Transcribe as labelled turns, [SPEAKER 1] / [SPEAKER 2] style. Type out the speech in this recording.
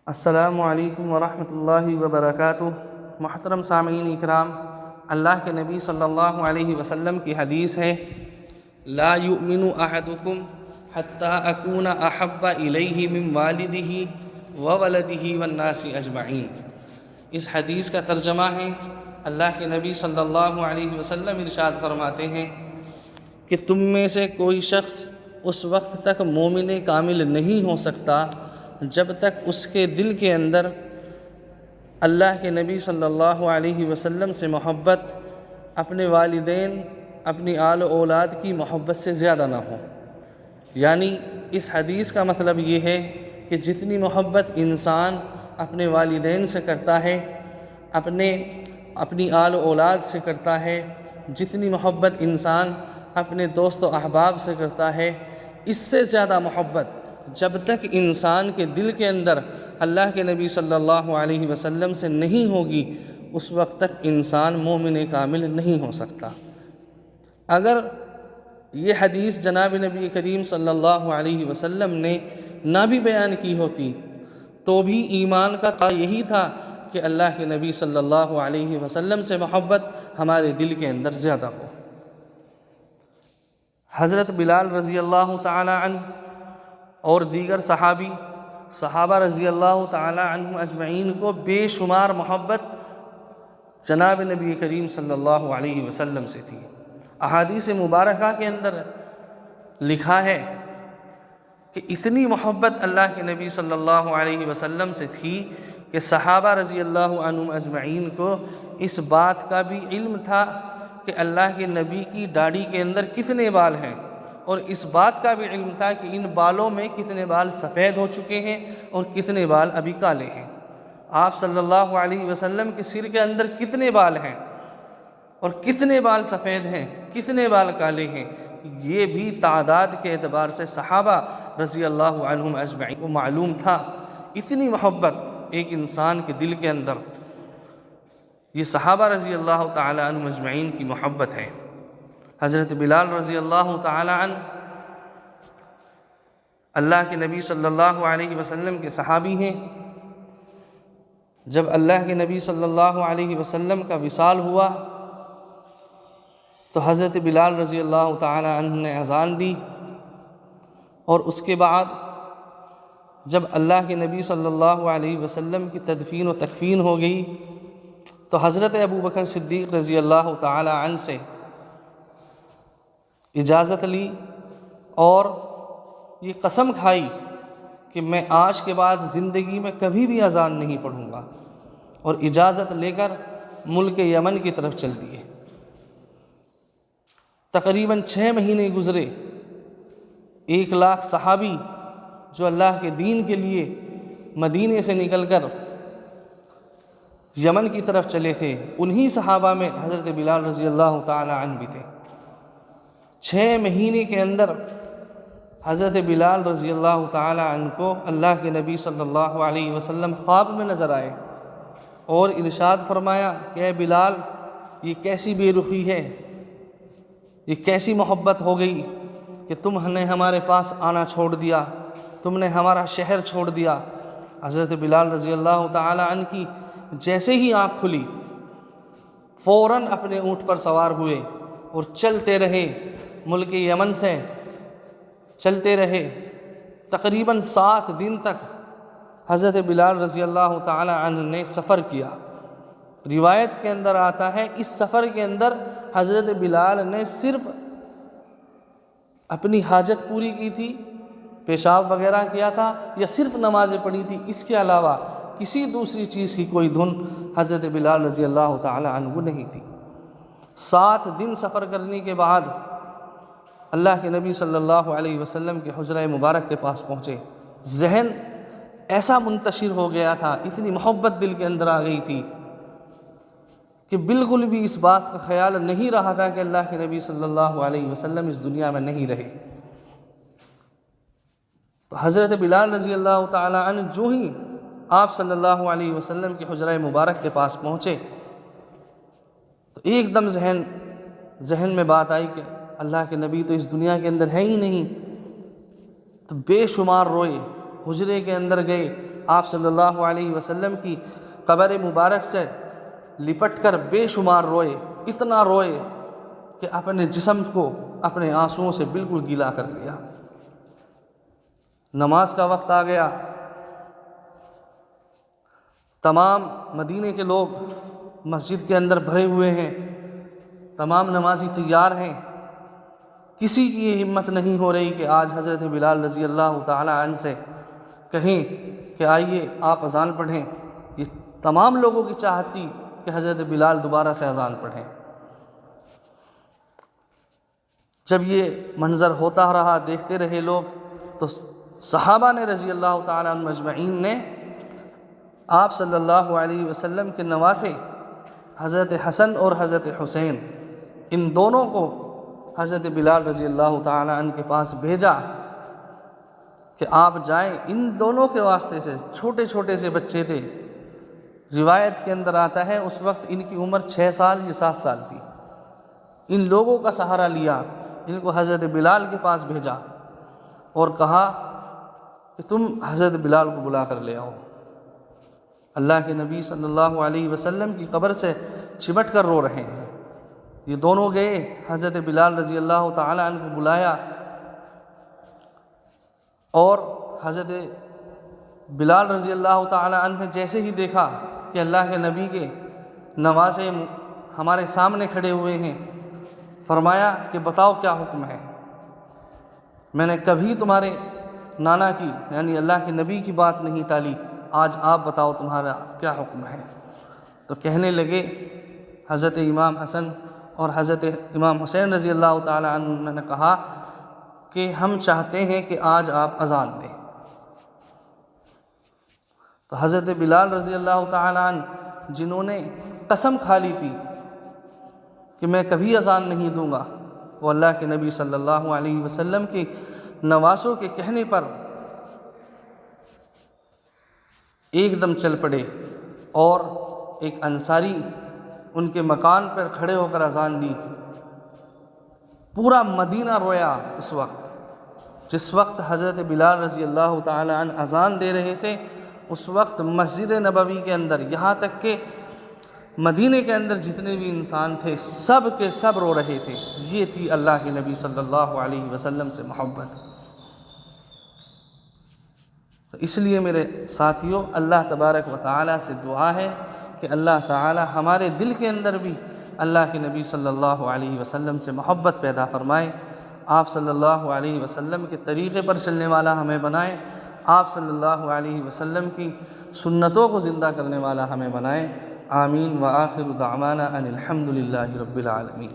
[SPEAKER 1] السلام علیکم ورحمۃ اللہ وبرکاتہ۔ محترم سامعین اکرام، اللہ کے نبی صلی اللہ علیہ وسلم کی حدیث ہے، لا یؤمن احدکم حتی اکون احب الیہ من والدہ وولدہ والناس اجمعین۔ اس حدیث کا ترجمہ ہے، اللہ کے نبی صلی اللہ علیہ وسلم ارشاد فرماتے ہیں کہ تم میں سے کوئی شخص اس وقت تک مومن کامل نہیں ہو سکتا جب تک اس کے دل کے اندر اللہ کے نبی صلی اللہ علیہ وسلم سے محبت، اپنے والدین، اپنی آل و اولاد کی محبت سے زیادہ نہ ہو۔ یعنی اس حدیث کا مطلب یہ ہے کہ جتنی محبت انسان اپنے والدین سے کرتا ہے، اپنی آل و اولاد سے کرتا ہے، جتنی محبت انسان اپنے دوست و احباب سے کرتا ہے، اس سے زیادہ محبت جب تک انسان کے دل کے اندر اللہ کے نبی صلی اللہ علیہ وسلم سے نہیں ہوگی، اس وقت تک انسان مومن کامل نہیں ہو سکتا۔ اگر یہ حدیث جناب نبی کریم صلی اللہ علیہ وسلم نے نہ بھی بیان کی ہوتی تو بھی ایمان کا یہی تھا کہ اللہ کے نبی صلی اللہ علیہ وسلم سے محبت ہمارے دل کے اندر زیادہ ہو۔ حضرت بلال رضی اللہ تعالی عنہ اور دیگر صحابہ رضی اللہ تعالی عنہ اجمعین کو بے شمار محبت جناب نبی کریم صلی اللہ علیہ وسلم سے تھی۔ احادیث مبارکہ کے اندر لکھا ہے کہ اتنی محبت اللہ کے نبی صلی اللہ علیہ وسلم سے تھی کہ صحابہ رضی اللہ عنہم اجمعین کو اس بات کا بھی علم تھا کہ اللہ کے نبی کی داڑھی کے اندر کتنے بال ہیں، اور اس بات کا بھی علم تھا کہ ان بالوں میں کتنے بال سفید ہو چکے ہیں اور کتنے بال ابھی کالے ہیں۔ آپ صلی اللہ علیہ وسلم کے سر کے اندر کتنے بال ہیں اور کتنے بال سفید ہیں، کتنے بال کالے ہیں، یہ بھی تعداد کے اعتبار سے صحابہ رضی اللہ عنہم اجمعین کو معلوم تھا۔ اتنی محبت ایک انسان کے دل کے اندر، یہ صحابہ رضی اللہ تعالی عنہم اجمعین کی محبت ہے۔ حضرت بلال رضی اللہ تعالی عنہ اللہ کے نبی صلی اللہ علیہ وسلم کے صحابی ہیں۔ جب اللہ کے نبی صلی اللہ علیہ وسلم کا وصال ہوا تو حضرت بلال رضی اللہ تعالی عنہ نے اذان دی، اور اس کے بعد جب اللہ کے نبی صلی اللہ علیہ وسلم کی تدفین و تکفین ہو گئی تو حضرت ابو بکر صدیق رضی اللہ تعالی عنہ سے اجازت لی اور یہ قسم کھائی کہ میں آج کے بعد زندگی میں کبھی بھی اذان نہیں پڑھوں گا، اور اجازت لے کر ملک یمن کی طرف چل دیے۔ تقریباً 6 مہینے گزرے۔ 1 لاکھ صحابی جو اللہ کے دین کے لیے مدینے سے نکل کر یمن کی طرف چلے تھے، انہی صحابہ میں حضرت بلال رضی اللہ تعالی عنہ بھی تھے۔ 6 مہینے کے اندر حضرت بلال رضی اللہ تعالی عنہ کو اللہ کے نبی صلی اللہ علیہ وسلم خواب میں نظر آئے اور ارشاد فرمایا کہ اے بلال، یہ کیسی بے رخی ہے، یہ کیسی محبت ہو گئی کہ تم نے ہمارے پاس آنا چھوڑ دیا، تم نے ہمارا شہر چھوڑ دیا۔ حضرت بلال رضی اللہ تعالی عنہ کی جیسے ہی آنکھ کھلی، فوراً اپنے اونٹ پر سوار ہوئے اور چلتے رہے، ملک یمن سے چلتے رہے۔ تقریباً 7 دن تک حضرت بلال رضی اللہ تعالی عنہ نے سفر کیا۔ روایت کے اندر آتا ہے اس سفر کے اندر حضرت بلال نے صرف اپنی حاجت پوری کی تھی، پیشاب وغیرہ کیا تھا، یا صرف نمازیں پڑھی تھی، اس کے علاوہ کسی دوسری چیز کی کوئی دھن حضرت بلال رضی اللہ تعالی عنہ کو نہیں تھی۔ 7 دن سفر کرنے کے بعد اللہ کے نبی صلی اللہ علیہ وسلم کے حجرہ مبارک کے پاس پہنچے۔ ذہن ایسا منتشر ہو گیا تھا، اتنی محبت دل کے اندر آ گئی تھی کہ بالکل بھی اس بات کا خیال نہیں رہا تھا کہ اللہ کے نبی صلی اللہ علیہ وسلم اس دنیا میں نہیں رہے۔ تو حضرت بلال رضی اللہ تعالی عنہ جو ہی آپ صلی اللہ علیہ وسلم کے حجرہ مبارک کے پاس پہنچے تو ایک دم ذہن میں بات آئی کہ اللہ کے نبی تو اس دنیا کے اندر ہے ہی نہیں۔ تو بے شمار روئے، حجرے کے اندر گئے، آپ صلی اللہ علیہ وسلم کی قبر مبارک سے لپٹ کر بے شمار روئے، اتنا روئے کہ اپنے جسم کو اپنے آنسوؤں سے بالکل گیلا کر لیا۔ نماز کا وقت آ گیا، تمام مدینے کے لوگ مسجد کے اندر بھرے ہوئے ہیں، تمام نمازی تیار ہیں، کسی کی یہ ہمت نہیں ہو رہی کہ آج حضرت بلال رضی اللہ تعالی عنہ سے کہیں کہ آئیے آپ اذان پڑھیں۔ یہ تمام لوگوں کی چاہت تھی کہ حضرت بلال دوبارہ سے اذان پڑھیں۔ جب یہ منظر ہوتا رہا، دیکھتے رہے لوگ، تو صحابہ نے رضی اللہ تعالیٰ عنہ اجمعین نے آپ صلی اللہ علیہ وسلم کے نواسے حضرت حسن اور حضرت حسین، ان دونوں کو حضرت بلال رضی اللہ تعالیٰ عنہ کے پاس بھیجا کہ آپ جائیں۔ ان دونوں کے واسطے سے، چھوٹے چھوٹے سے بچے تھے، روایت کے اندر آتا ہے اس وقت ان کی عمر 6 سال یا 7 سال تھی۔ ان لوگوں کا سہارا لیا، ان کو حضرت بلال کے پاس بھیجا اور کہا کہ تم حضرت بلال کو بلا کر لے آؤ۔ اللہ کے نبی صلی اللہ علیہ وسلم کی قبر سے چمٹ کر رو رہے ہیں۔ یہ دونوں گئے، حضرت بلال رضی اللہ تعالی عنہ کو بلایا، اور حضرت بلال رضی اللہ تعالی عنہ نے جیسے ہی دیکھا کہ اللہ کے نبی کے نواسے ہمارے سامنے کھڑے ہوئے ہیں، فرمایا کہ بتاؤ کیا حکم ہے؟ میں نے کبھی تمہارے نانا کی یعنی اللہ کے نبی کی بات نہیں ٹالی، آج آپ بتاؤ تمہارا کیا حکم ہے؟ تو کہنے لگے، حضرت امام حسن اور حضرت امام حسین رضی اللہ تعالی عنہ نے کہا کہ ہم چاہتے ہیں کہ آج آپ اذان دیں۔ تو حضرت بلال رضی اللہ تعالی عنہ جنہوں نے قسم کھا لی تھی کہ میں کبھی اذان نہیں دوں گا، وہ اللہ کے نبی صلی اللہ علیہ وسلم کے نواسوں کے کہنے پر ایک دم چل پڑے، اور ایک انصاری ان کے مکان پر کھڑے ہو کر اذان دی۔ پورا مدینہ رویا اس وقت، جس وقت حضرت بلال رضی اللہ تعالی عنہ اذان دے رہے تھے، اس وقت مسجد نبوی کے اندر، یہاں تک کہ مدینے کے اندر جتنے بھی انسان تھے سب کے سب رو رہے تھے۔ یہ تھی اللہ کے نبی صلی اللہ علیہ وسلم سے محبت۔ تو اس لیے میرے ساتھیوں، اللہ تبارک و تعالیٰ سے دعا ہے کہ اللہ تعالیٰ ہمارے دل کے اندر بھی اللہ کے نبی صلی اللہ علیہ وسلم سے محبت پیدا فرمائے، آپ صلی اللہ علیہ وسلم کے طریقے پر چلنے والا ہمیں بنائے، آپ صلی اللہ علیہ وسلم کی سنتوں کو زندہ کرنے والا ہمیں بنائے۔ آمین۔ وآخر دعوانا ان الحمد للہ رب العالمین۔